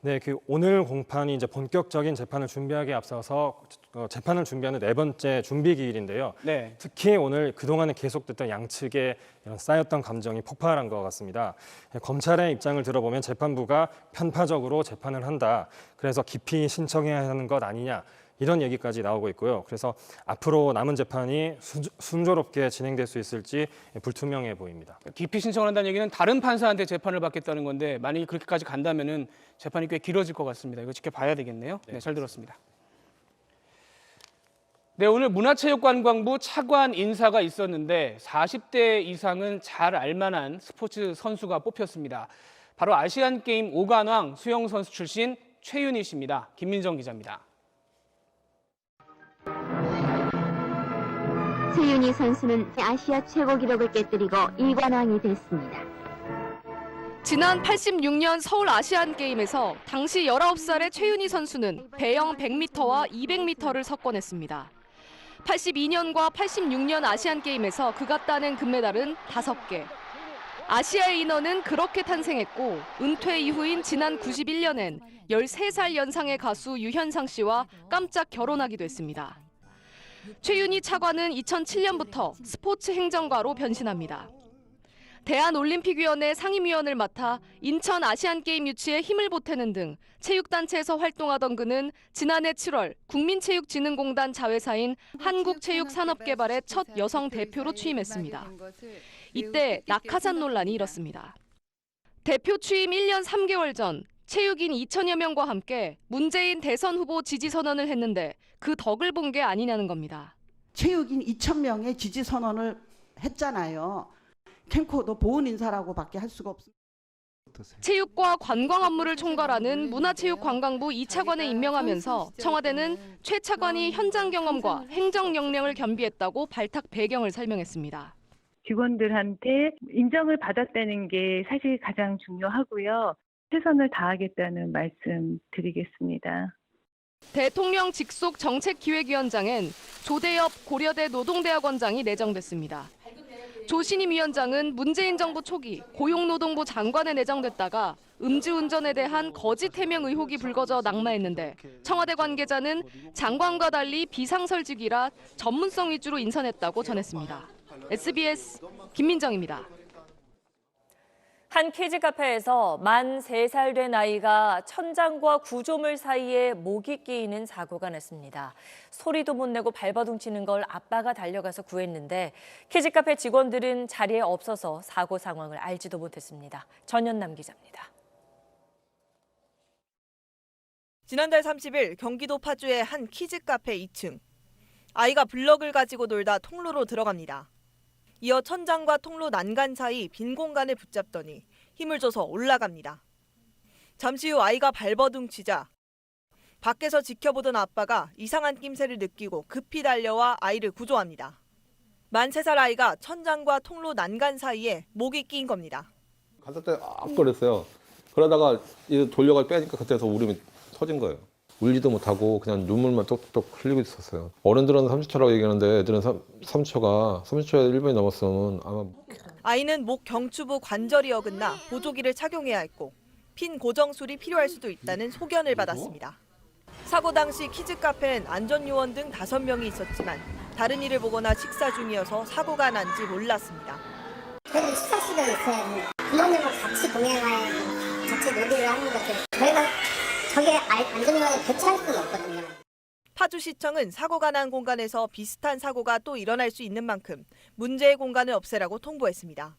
[SPEAKER 25] 네, 오늘 공판이 이제 본격적인 재판을 준비하기에 앞서서 재판을 준비하는 4번째 준비 기일인데요.
[SPEAKER 7] 네.
[SPEAKER 25] 특히 오늘 그동안에 계속됐던 양측의 이런 쌓였던 감정이 폭발한 것 같습니다. 검찰의 입장을 들어보면 재판부가 편파적으로 재판을 한다. 그래서 기피 신청해야 하는 것 아니냐. 이런 얘기까지 나오고 있고요. 그래서 앞으로 남은 재판이 순조롭게 진행될 수 있을지 불투명해 보입니다.
[SPEAKER 7] 기피 신청을 한다는 얘기는 다른 판사한테 재판을 받겠다는 건데 만약에 그렇게까지 간다면은 재판이 꽤 길어질 것 같습니다. 이거 지켜봐야 되겠네요. 네, 잘 들었습니다. 네, 오늘 문화체육관광부 차관 인사가 있었는데 40대 이상은 잘 알만한 스포츠 선수가 뽑혔습니다. 바로 아시안게임 5관왕 수영 선수 출신 최윤희 씨입니다. 김민정 기자입니다.
[SPEAKER 5] 최윤희 선수는 아시아 최고 기록을 깨뜨리고 2관왕이 됐습니다.
[SPEAKER 6] 지난 86년 서울 아시안게임에서 당시 19살의 최윤희 선수는 배영 100m와 200m를 석권했습니다. 82년과 86년 아시안게임에서 그가 따낸 금메달은 5개. 아시아의 인원은 그렇게 탄생했고 은퇴 이후인 지난 91년엔 13살 연상의 가수 유현상 씨와 깜짝 결혼하기도 했습니다. 최윤희 차관은 2007년부터 스포츠 행정가로 변신합니다. 대한올림픽위원회 상임위원을 맡아 인천 아시안게임 유치에 힘을 보태는 등 체육단체에서 활동하던 그는 지난해 7월 국민체육진흥공단 자회사인 한국체육산업개발의 첫 여성 대표로 취임했습니다. 이때 낙하산 논란이 일었습니다. 대표 취임 1년 3개월 전 체육인 2천여 명과 함께 문재인 대선 후보 지지 선언을 했는데 그 덕을 본 게 아니냐는 겁니다.
[SPEAKER 9] 체육인 2,000명의 지지 선언을 했잖아요. 캠코도 보훈 인사라고밖에 할 수가 없습니다.
[SPEAKER 6] 체육과 관광 업무를 총괄하는 문화체육관광부 2차관에 임명하면서 청와대는 최 차관이 현장 경험과 행정 역량을 겸비했다고 발탁 배경을 설명했습니다.
[SPEAKER 10] 직원들한테 인정을 받았다는 게 사실 가장 중요하고요. 최선을 다하겠다는 말씀 드리겠습니다.
[SPEAKER 6] 대통령 직속 정책기획위원장엔 조대엽 고려대 노동대학원장이 내정됐습니다. 조신임 위원장은 문재인 정부 초기 고용노동부 장관에 내정됐다가 음주운전에 대한 거짓 해명 의혹이 불거져 낙마했는데 청와대 관계자는 장관과 달리 비상설직이라 전문성 위주로 인선했다고 전했습니다. SBS 김민정입니다.
[SPEAKER 2] 한 키즈 카페에서 만 3살 된 아이가 천장과 구조물 사이에 목이 끼이는 사고가 났습니다. 소리도 못 내고 발버둥치는 걸 아빠가 달려가서 구했는데 키즈 카페 직원들은 자리에 없어서 사고 상황을 알지도 못했습니다. 전연남 기자입니다.
[SPEAKER 11] 지난달 30일 경기도 파주의 한 키즈 카페 2층. 아이가 블럭을 가지고 놀다 통로로 들어갑니다. 이어 천장과 통로 난간 사이 빈 공간을 붙잡더니 힘을 줘서 올라갑니다. 잠시 후 아이가 발버둥치자 밖에서 지켜보던 아빠가 이상한 낌새를 느끼고 급히 달려와 아이를 구조합니다. 만 3살 아이가 천장과 통로 난간 사이에 목이 끼인 겁니다.
[SPEAKER 13] 갔을 때 거렸어요. 그러다가 돌려가 빼니까 그때서 울음이 터진 거예요. 울지도 못하고 그냥 눈물만 똑똑 흘리고 있었어요. 어른들은 30초라고 얘기하는데 애들은 30초에 1분이 넘었으면 아마.
[SPEAKER 11] 아이는 목 경추부 관절이 어긋나 보조기를 착용해야 했고 핀 고정술이 필요할 수도 있다는 소견을 받았습니다. 사고 당시 키즈 카페엔 안전요원 등 5명이 있었지만 다른 일을 보거나 식사 중이어서 사고가 난지 몰랐습니다.
[SPEAKER 26] 저희는 식사 시간이 있어요. 부모님과 같이 공연을 같이 놀이를 하는 거죠. 저희가 저게 안전요원을 대체할 수는 없거든요.
[SPEAKER 11] 파주시청은 사고가 난 공간에서 비슷한 사고가 또 일어날 수 있는 만큼 문제의 공간을 없애라고 통보했습니다.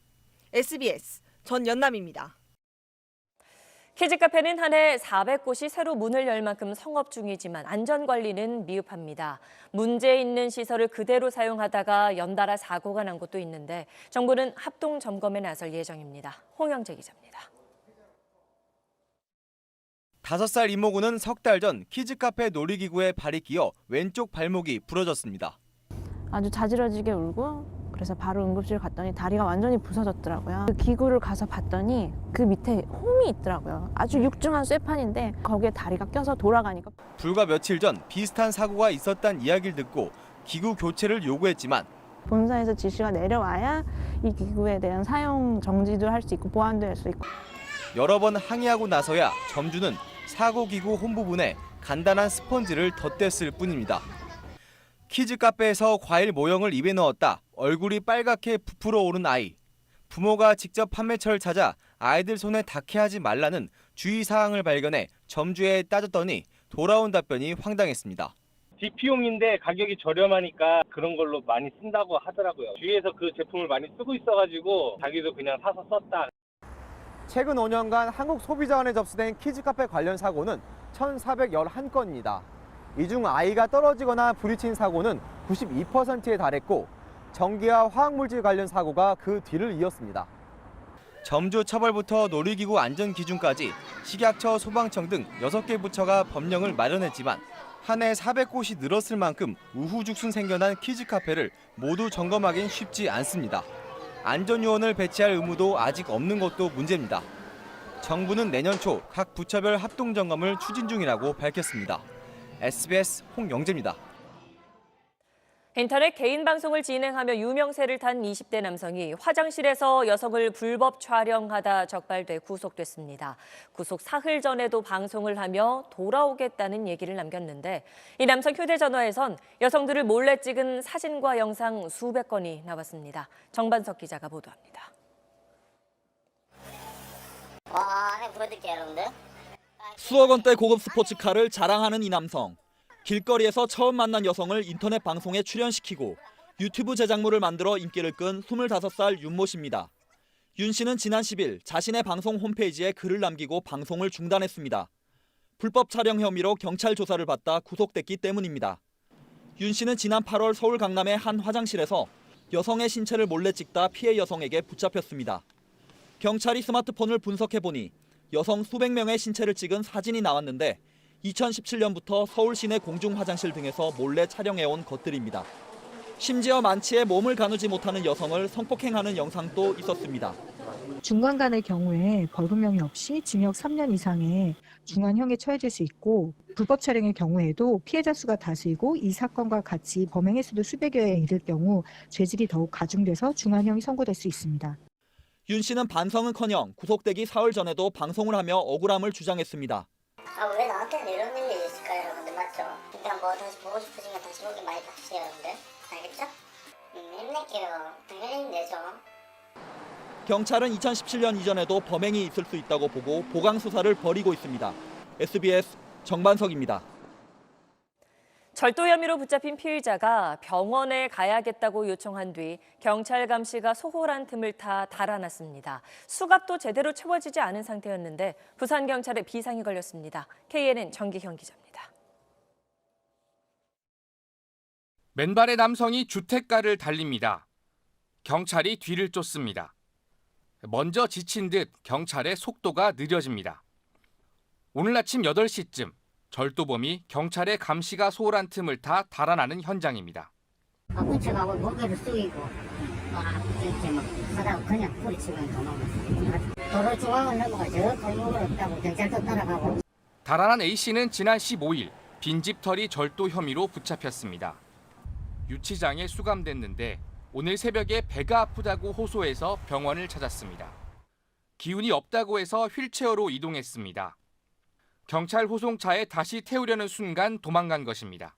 [SPEAKER 11] SBS 전연남입니다.
[SPEAKER 2] 키즈카페는 한 해 400곳이 새로 문을 열 만큼 성업 중이지만 안전관리는 미흡합니다. 문제 있는 시설을 그대로 사용하다가 연달아 사고가 난 곳도 있는데 정부는 합동 점검에 나설 예정입니다. 홍영재 기자입니다.
[SPEAKER 27] 5살 이모군은 석 달 전 키즈카페 놀이기구에 발이 끼어 왼쪽 발목이 부러졌습니다.
[SPEAKER 28] 아주 자지러지게 울고 그래서 바로 응급실 갔더니 다리가 완전히 부서졌더라고요. 그 기구를 가서 봤더니 그 밑에 홈이 있더라고요. 아주 육중한 쇠판인데 거기에 다리가 껴서 돌아가니까.
[SPEAKER 27] 불과 며칠 전 비슷한 사고가 있었다는 이야기를 듣고 기구 교체를 요구했지만
[SPEAKER 28] 본사에서 지시가 내려와야 이 기구에 대한 사용 정지도 할 수 있고 보완도 할 수 있고.
[SPEAKER 27] 여러 번 항의하고 나서야 점주는 사고기구 홈 부분에 간단한 스펀지를 덧댔을 뿐입니다. 키즈 카페에서 과일 모형을 입에 넣었다 얼굴이 빨갛게 부풀어 오른 아이. 부모가 직접 판매처를 찾아 아이들 손에 닿게 하지 말라는 주의사항을 발견해 점주에 따졌더니 돌아온 답변이 황당했습니다.
[SPEAKER 12] DP용인데 가격이 저렴하니까 그런 걸로 많이 쓴다고 하더라고요. 주위에서 그 제품을 많이 쓰고 있어가지고 자기도 그냥 사서 썼다.
[SPEAKER 27] 최근 5년간 한국 소비자원에 접수된 키즈카페 관련 사고는 1,411건입니다. 이 중 아이가 떨어지거나 부딪힌 사고는 92%에 달했고 전기와 화학물질 관련 사고가 그 뒤를 이었습니다. 점주 처벌부터 놀이기구 안전 기준까지 식약처, 소방청 등 6개 부처가 법령을 마련했지만 한 해 400곳이 늘었을 만큼 우후죽순 생겨난 키즈카페를 모두 점검하긴 쉽지 않습니다. 안전요원을 배치할 의무도 아직 없는 것도 문제입니다. 정부는 내년 초 각 부처별 합동점검을 추진 중이라고 밝혔습니다. SBS 홍영재입니다.
[SPEAKER 2] 인터넷 개인 방송을 진행하며 유명세를 탄 20대 남성이 화장실에서 여성을 불법 촬영하다 적발돼 구속됐습니다. 구속 사흘 전에도 방송을 하며 돌아오겠다는 얘기를 남겼는데 이 남성 휴대전화에선 여성들을 몰래 찍은 사진과 영상 수백 건이 나왔습니다. 정반석 기자가 보도합니다.
[SPEAKER 14] 한번 보여드릴게요, 여러분들.
[SPEAKER 15] 수억 원대 고급 스포츠카를 자랑하는 이 남성. 길거리에서 처음 만난 여성을 인터넷 방송에 출연시키고 유튜브 제작물을 만들어 인기를 끈 25살 윤모 씨입니다. 윤 씨는 지난 10일 자신의 방송 홈페이지에 글을 남기고 방송을 중단했습니다. 불법 촬영 혐의로 경찰 조사를 받다 구속됐기 때문입니다. 윤 씨는 지난 8월 서울 강남의 한 화장실에서 여성의 신체를 몰래 찍다 피해 여성에게 붙잡혔습니다. 경찰이 스마트폰을 분석해보니 여성 수백 명의 신체를 찍은 사진이 나왔는데 2017년부터 서울 시내 공중 화장실 등에서 몰래 촬영해온 것들입니다. 심지어 만취해 몸을 가누지 못하는 여성을 성폭행하는 영상도 있었습니다.
[SPEAKER 16] 중간간의 경우에 벌금형이 없이 징역 3년 이상의 중한형에 처해질 수 있고 불법 촬영의 경우에도 피해자 수가 다수이고 이 사건과 같이 범행 횟수도 수백여에 이를 경우 죄질이 더욱 가중돼서 중한형이 선고될 수 있습니다.
[SPEAKER 15] 윤 씨는 반성은커녕 구속되기 사흘 전에도 방송을 하며 억울함을 주장했습니다.
[SPEAKER 26] 왜 나한테는 이런 일이 있을까요, 여러분들? 맞죠? 일단 뭐 다시 보고 싶으시면 다시 보기 많이 봐주세요, 여러분들. 알겠죠? 힘낼게요. 힐링 내죠.
[SPEAKER 15] 경찰은 2017년 이전에도 범행이 있을 수 있다고 보고 보강 수사를 벌이고 있습니다. SBS 정반석입니다.
[SPEAKER 2] 절도 혐의로 붙잡힌 피의자가 병원에 가야겠다고 요청한 뒤 경찰 감시가 소홀한 틈을 타 달아났습니다. 수갑도 제대로 채워지지 않은 상태였는데 부산경찰에 비상이 걸렸습니다. KNN 정기형 기자입니다.
[SPEAKER 17] 맨발의 남성이 주택가를 달립니다. 경찰이 뒤를 쫓습니다. 먼저 지친 듯 경찰의 속도가 느려집니다. 오늘 아침 8시쯤 절도범이 경찰의 감시가 소홀한 틈을 타 달아나는 현장입니다.
[SPEAKER 26] 훔쳐가고 고개를 숙이고 이렇게 막 하다가 그냥 뿌리치고 도망갔어요. 도로 중앙을 넘어가 저 골목으로 없다고 경찰도 따라가고.
[SPEAKER 17] 달아난 A씨는 지난 15일 빈집털이 절도 혐의로 붙잡혔습니다. 유치장에 수감됐는데 오늘 새벽에 배가 아프다고 호소해서 병원을 찾았습니다. 기운이 없다고 해서 휠체어로 이동했습니다. 경찰 호송차에 다시 태우려는 순간 도망간 것입니다.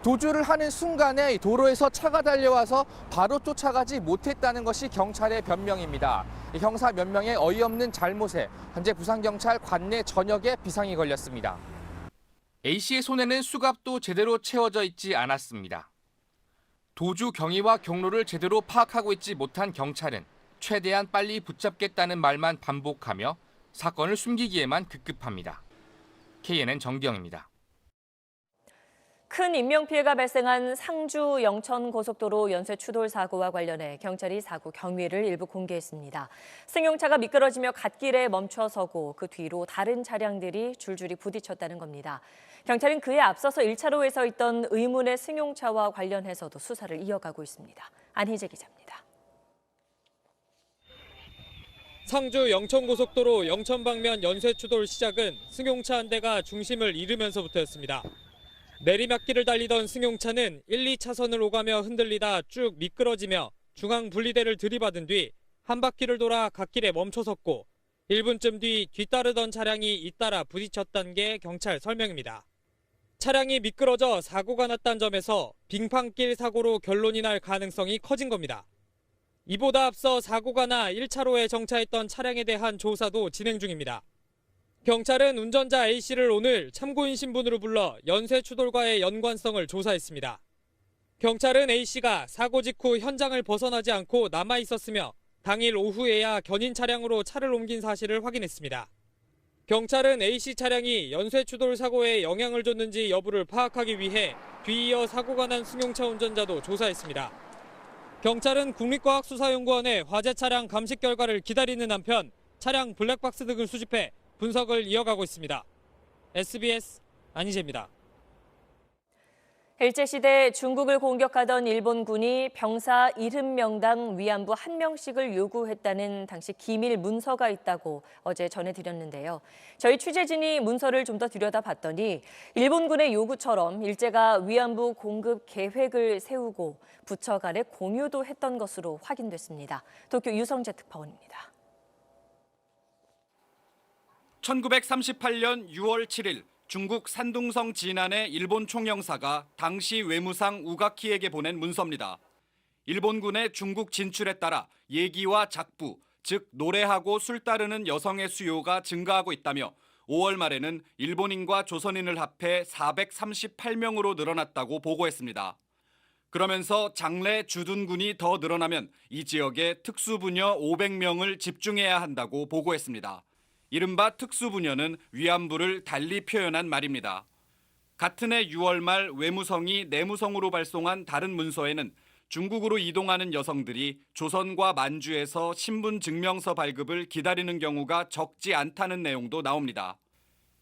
[SPEAKER 19] 도주를 하는 순간에 도로에서 차가 달려와서 바로 쫓아가지 못했다는 것이 경찰의 변명입니다. 형사 몇 명의 어이없는 잘못에 현재 부산경찰 관내 전역에 비상이 걸렸습니다.
[SPEAKER 17] A씨의 손에는 수갑도 제대로 채워져 있지 않았습니다. 도주 경위와 경로를 제대로 파악하고 있지 못한 경찰은 최대한 빨리 붙잡겠다는 말만 반복하며 사건을 숨기기에만 급급합니다. KNN 정기영입니다.
[SPEAKER 2] 큰 인명피해가 발생한 상주 영천고속도로 연쇄 추돌 사고와 관련해 경찰이 사고 경위를 일부 공개했습니다. 승용차가 미끄러지며 갓길에 멈춰서고 그 뒤로 다른 차량들이 줄줄이 부딪혔다는 겁니다. 경찰은 그에 앞서서 1차로에 서 있던 의문의 승용차와 관련해서도 수사를 이어가고 있습니다. 안희재 기자입니다.
[SPEAKER 20] 상주 영천고속도로 영천 방면 연쇄 추돌 시작은 승용차 한 대가 중심을 잃으면서부터였습니다. 내리막길을 달리던 승용차는 1, 2차선을 오가며 흔들리다 쭉 미끄러지며 중앙 분리대를 들이받은 뒤 한 바퀴를 돌아 갓길에 멈춰섰고 1분쯤 뒤 뒤따르던 차량이 잇따라 부딪혔다는 게 경찰 설명입니다. 차량이 미끄러져 사고가 났다는 점에서 빙판길 사고로 결론이 날 가능성이 커진 겁니다. 이보다 앞서 사고가 나 1차로에 정차했던 차량에 대한 조사도 진행 중입니다. 경찰은 운전자 A씨를 오늘 참고인 신분으로 불러 연쇄 추돌과의 연관성을 조사했습니다. 경찰은 A씨가 사고 직후 현장을 벗어나지 않고 남아 있었으며 당일 오후에야 견인 차량으로 차를 옮긴 사실을 확인했습니다. 경찰은 A씨 차량이 연쇄 추돌 사고에 영향을 줬는지 여부를 파악하기 위해 뒤이어 사고가 난 승용차 운전자도 조사했습니다. 경찰은 국립과학수사연구원의 화재 차량 감식 결과를 기다리는 한편 차량 블랙박스 등을 수집해 분석을 이어가고 있습니다. SBS 안희재입니다.
[SPEAKER 2] 일제시대 중국을 공격하던 일본군이 병사 70명당 위안부 1명씩을 요구했다는 당시 기밀 문서가 있다고 어제 전해드렸는데요. 저희 취재진이 문서를 좀 더 들여다봤더니 일본군의 요구처럼 일제가 위안부 공급 계획을 세우고 부처 간에 공유도 했던 것으로 확인됐습니다. 도쿄 유성재 특파원입니다.
[SPEAKER 15] 1938년 6월 7일 중국 산둥성 진안의 일본 총영사가 당시 외무상 우가키에게 보낸 문서입니다. 일본군의 중국 진출에 따라 예기와 작부, 즉 노래하고 술 따르는 여성의 수요가 증가하고 있다며 5월 말에는 일본인과 조선인을 합해 438명으로 늘어났다고 보고했습니다. 그러면서 장래 주둔군이 더 늘어나면 이 지역에 특수부녀 500명을 집중해야 한다고 보고했습니다. 이른바 특수부녀는 위안부를 달리 표현한 말입니다. 같은 해 6월 말 외무성이 내무성으로 발송한 다른 문서에는 중국으로 이동하는 여성들이 조선과 만주에서 신분 증명서 발급을 기다리는 경우가 적지 않다는 내용도 나옵니다.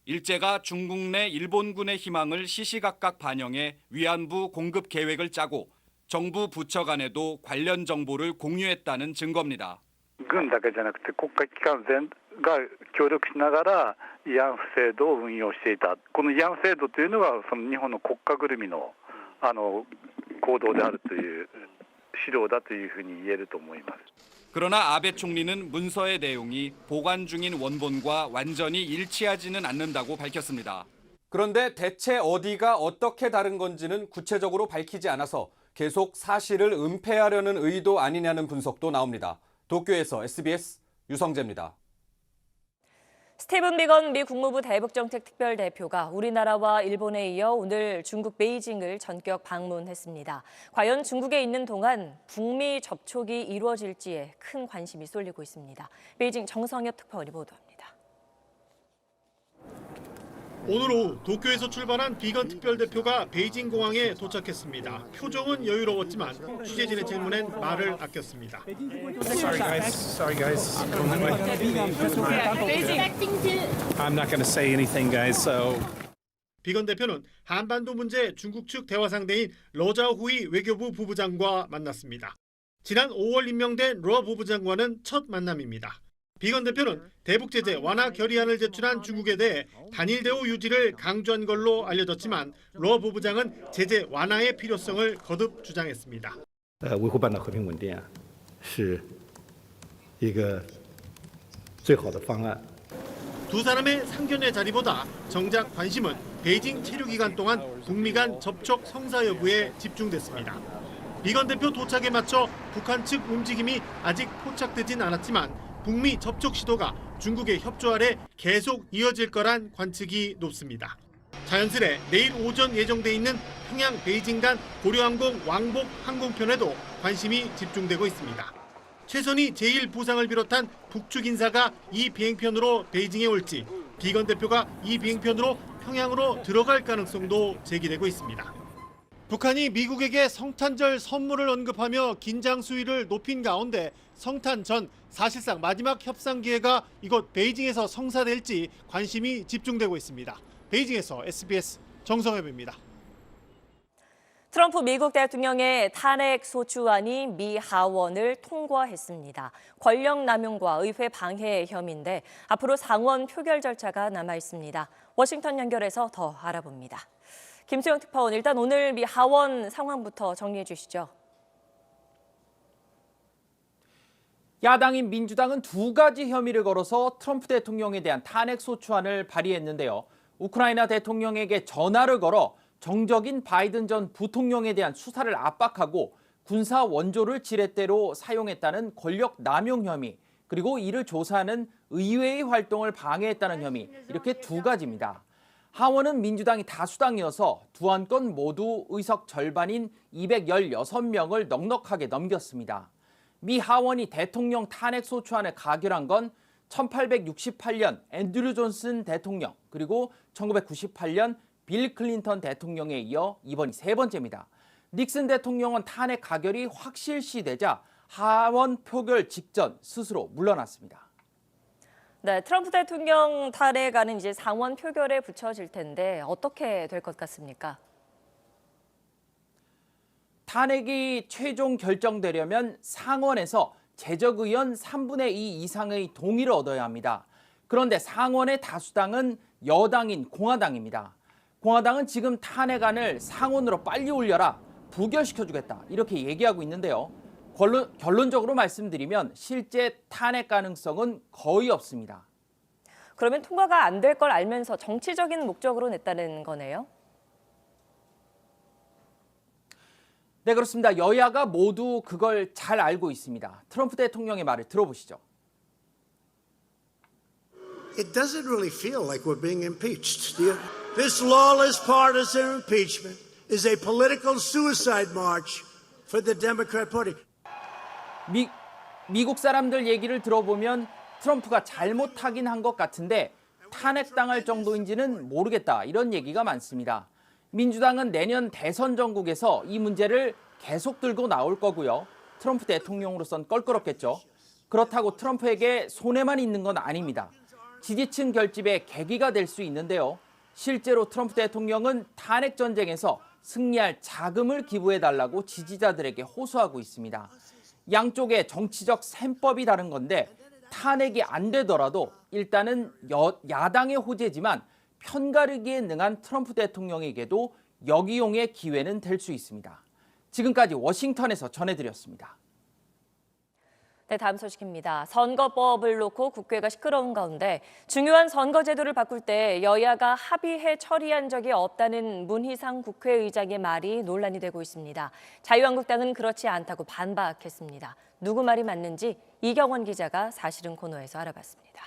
[SPEAKER 15] 일제가 중국 내 일본군의 희망을 시시각각 반영해 위안부 공급 계획을 짜고 정부 부처 간에도 관련 정보를 공유했다는 증거입니다.
[SPEAKER 3] 軍だけじゃなくて国家機関全が協力しながら慰安婦制度を運用していた。この慰安婦制度というのはその日本の国家ぐるみの行動であるという指導だというふうに言えると思います。
[SPEAKER 15] 그러나 아베 총리는 문서의 내용이 보관 중인 원본과 완전히 일치하지는 않는다고 밝혔습니다.
[SPEAKER 4] 그런데 대체 어디가 어떻게 다른 건지는 구체적으로 밝히지 않아서 계속 사실을 은폐하려는 의도 아니냐는 분석도 나옵니다. 도쿄에서 SBS 유성재입니다.
[SPEAKER 2] 스티븐 비건 미 국무부 대북정책 특별대표가 우리나라와 일본에 이어 오늘 중국 베이징을 전격 방문했습니다. 과연 중국에 있는 동안 북미 접촉이 이루어질지에 큰 관심이 쏠리고 있습니다. 베이징 정성엽 특파원이 보도합니다.
[SPEAKER 8] 오늘 오후 도쿄에서 출발한 비건 특별대표가 베이징 공항에 도착했습니다. 표정은 여유로웠지만 취재진의 질문엔 말을 아꼈습니다.
[SPEAKER 18] Sorry guys. I'm not going to say anything, guys. So.
[SPEAKER 8] 비건 대표는 한반도 문제 중국 측 대화 상대인 러자후이 외교부 부부장과 만났습니다. 지난 5월 임명된 러 부부장과는 첫 만남입니다. 비건 대표는 대북 제재 완화 결의안을 제출한 중국에 대해 단일 대우 유지를 강조한 걸로 알려졌지만 러 부부장은 제재 완화의 필요성을 거듭 주장했습니다.
[SPEAKER 18] 维护半岛和平稳定是一个最好的方案。
[SPEAKER 8] 두 사람의 상견례 자리보다 정작 관심은 베이징 체류 기간 동안 북미 간 접촉 성사 여부에 집중됐습니다. 비건 대표 도착에 맞춰 북한 측 움직임이 아직 포착되진 않았지만 북미 접촉 시도가 중국의 협조 아래 계속 이어질 거란 관측이 높습니다. 자연스레 내일 오전 예정돼 있는 평양 베이징 간 고려항공 왕복 항공편에도 관심이 집중되고 있습니다. 최선희 제1부상을 비롯한 북측 인사가 이 비행편으로 베이징에 올지 비건 대표가 이 비행편으로 평양으로 들어갈 가능성도 제기되고 있습니다. 북한이 미국에게 성탄절 선물을 언급하며 긴장 수위를 높인 가운데 성탄 전 사실상 마지막 협상 기회가 이곳 베이징에서 성사될지 관심이 집중되고 있습니다. 베이징에서 SBS 정성엽입니다.
[SPEAKER 2] 트럼프 미국 대통령의 탄핵 소추안이 미 하원을 통과했습니다. 권력 남용과 의회 방해 혐의인데 앞으로 상원 표결 절차가 남아 있습니다. 워싱턴 연결해서 더 알아봅니다. 김수영 특파원, 일단 오늘 미 하원 상황부터 정리해 주시죠.
[SPEAKER 1] 야당인 민주당은 두 가지 혐의를 걸어서 트럼프 대통령에 대한 탄핵 소추안을 발의했는데요. 우크라이나 대통령에게 전화를 걸어 정적인 바이든 전 부통령에 대한 수사를 압박하고 군사 원조를 지렛대로 사용했다는 권력 남용 혐의, 그리고 이를 조사하는 의회의 활동을 방해했다는 혐의, 이렇게 두 가지입니다. 하원은 민주당이 다수당이어서 두 안건 모두 의석 절반인 216명을 넉넉하게 넘겼습니다. 미 하원이 대통령 탄핵 소추안을 가결한 건 1868년 앤드류 존슨 대통령, 그리고 1998년 빌 클린턴 대통령에 이어 이번이 세 번째입니다. 닉슨 대통령은 탄핵 가결이 확실시되자 하원 표결 직전 스스로 물러났습니다.
[SPEAKER 2] 네, 트럼프 대통령 탄핵안은 이제 상원 표결에 붙여질 텐데 어떻게 될 것 같습니까?
[SPEAKER 1] 탄핵이 최종 결정되려면 상원에서 재적 의원 3분의 2 이상의 동의를 얻어야 합니다. 그런데 상원의 다수당은 여당인 공화당입니다. 공화당은 지금 탄핵안을 상원으로 빨리 올려라, 부결시켜주겠다, 이렇게 얘기하고 있는데요. 결론적으로 말씀드리면 실제 탄핵 가능성은 거의 없습니다.
[SPEAKER 2] 그러면 통과가 안 될 걸 알면서 정치적인 목적으로 냈다는 거네요?
[SPEAKER 1] 네, 그렇습니다. 여야가 모두 그걸 잘 알고 있습니다. 트럼프 대통령의 말을 들어보시죠.
[SPEAKER 5] It doesn't really feel like we're being impeached, do you? This lawless partisan impeachment is a political suicide march for the Democrat Party.
[SPEAKER 1] 미국 사람들 얘기를 들어보면 트럼프가 잘못하긴 한 것 같은데 탄핵당할 정도인지는 모르겠다, 이런 얘기가 많습니다. 민주당은 내년 대선 전국에서 이 문제를 계속 들고 나올 거고요. 트럼프 대통령으로선 껄끄럽겠죠. 그렇다고 트럼프에게 손해만 있는 건 아닙니다. 지지층 결집의 계기가 될 수 있는데요. 실제로 트럼프 대통령은 탄핵 전쟁에서 승리할 자금을 기부해달라고 지지자들에게 호소하고 있습니다. 양쪽의 정치적 셈법이 다른 건데 탄핵이 안 되더라도 일단은 야당의 호재지만 편가르기에 능한 트럼프 대통령에게도 역이용의 기회는 될 수 있습니다. 지금까지 워싱턴에서 전해드렸습니다.
[SPEAKER 2] 네, 다음 소식입니다. 선거법을 놓고 국회가 시끄러운 가운데 중요한 선거제도를 바꿀 때 여야가 합의해 처리한 적이 없다는 문희상 국회의장의 말이 논란이 되고 있습니다. 자유한국당은 그렇지 않다고 반박했습니다. 누구 말이 맞는지 이경원 기자가 사실은 코너에서 알아봤습니다.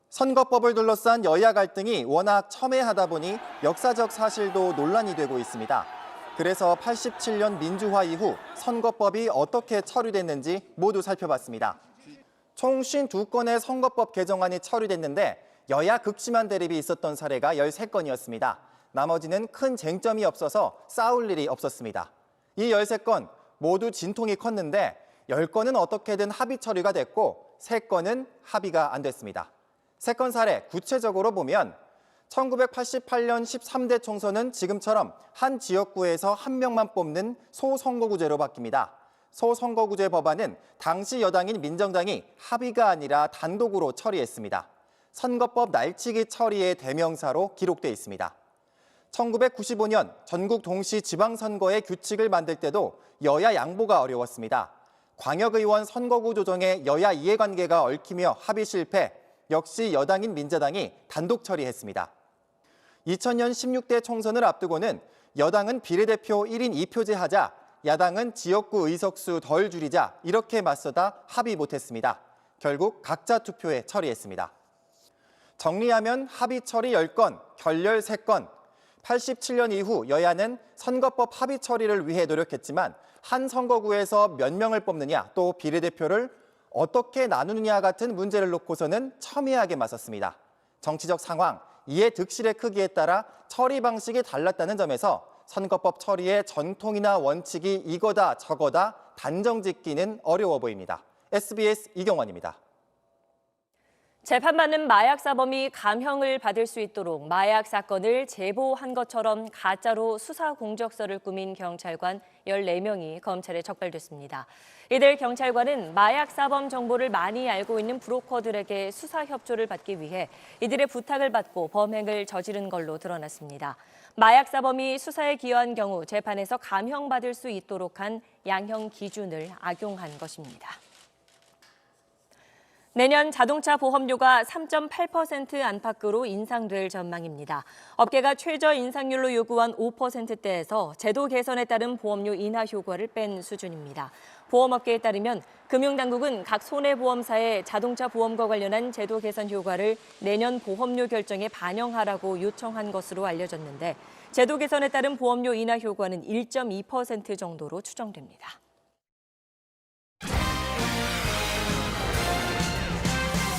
[SPEAKER 27] 선거법을 둘러싼 여야 갈등이 워낙 첨예하다 보니 역사적 사실도 논란이 되고 있습니다. 그래서 87년 민주화 이후 선거법이 어떻게 처리됐는지 모두 살펴봤습니다. 총 52건의 선거법 개정안이 처리됐는데 여야 극심한 대립이 있었던 사례가 13건이었습니다. 나머지는 큰 쟁점이 없어서 싸울 일이 없었습니다. 이 13건 모두 진통이 컸는데 10건은 어떻게든 합의 처리가 됐고 3건은 합의가 안 됐습니다. 3건 사례 구체적으로 보면 1988년 13대 총선은 지금처럼 한 지역구에서 한 명만 뽑는 소선거구제로 바뀝니다. 소선거구제 법안은 당시 여당인 민정당이 합의가 아니라 단독으로 처리했습니다. 선거법 날치기 처리의 대명사로 기록돼 있습니다. 1995년 전국 동시 지방선거의 규칙을 만들 때도 여야 양보가 어려웠습니다. 광역의원 선거구 조정에 여야 이해관계가 얽히며 합의 실패, 역시 여당인 민자당이 단독 처리했습니다. 2000년 16대 총선을 앞두고는 여당은 비례대표 1인 2표제 하자, 야당은 지역구 의석수 덜 줄이자 이렇게 맞서다 합의 못했습니다. 결국 각자 투표에 처리했습니다. 정리하면 합의 처리 10건, 결렬 3건. 87년 이후 여야는 선거법 합의 처리를 위해 노력했지만 한 선거구에서 몇 명을 뽑느냐, 또 비례대표를 어떻게 나누느냐 같은 문제를 놓고서는 첨예하게 맞섰습니다. 정치적 상황, 이해 득실의 크기에 따라 처리 방식이 달랐다는 점에서 선거법 처리의 전통이나 원칙이 이거다 저거다 단정 짓기는 어려워 보입니다. SBS 이경원입니다.
[SPEAKER 2] 재판받는 마약 사범이 감형을 받을 수 있도록 마약 사건을 제보한 것처럼 가짜로 수사 공적서를 꾸민 경찰관 14명이 검찰에 적발됐습니다. 이들 경찰관은 마약 사범 정보를 많이 알고 있는 브로커들에게 수사 협조를 받기 위해 이들의 부탁을 받고 범행을 저지른 걸로 드러났습니다. 마약 사범이 수사에 기여한 경우 재판에서 감형받을 수 있도록 한 양형 기준을 악용한 것입니다. 내년 자동차 보험료가 3.8% 안팎으로 인상될 전망입니다. 업계가 최저 인상률로 요구한 5%대에서 제도 개선에 따른 보험료 인하 효과를 뺀 수준입니다. 보험업계에 따르면 금융당국은 각 손해보험사에 자동차 보험과 관련한 제도 개선 효과를 내년 보험료 결정에 반영하라고 요청한 것으로 알려졌는데 제도 개선에 따른 보험료 인하 효과는 1.2% 정도로 추정됩니다.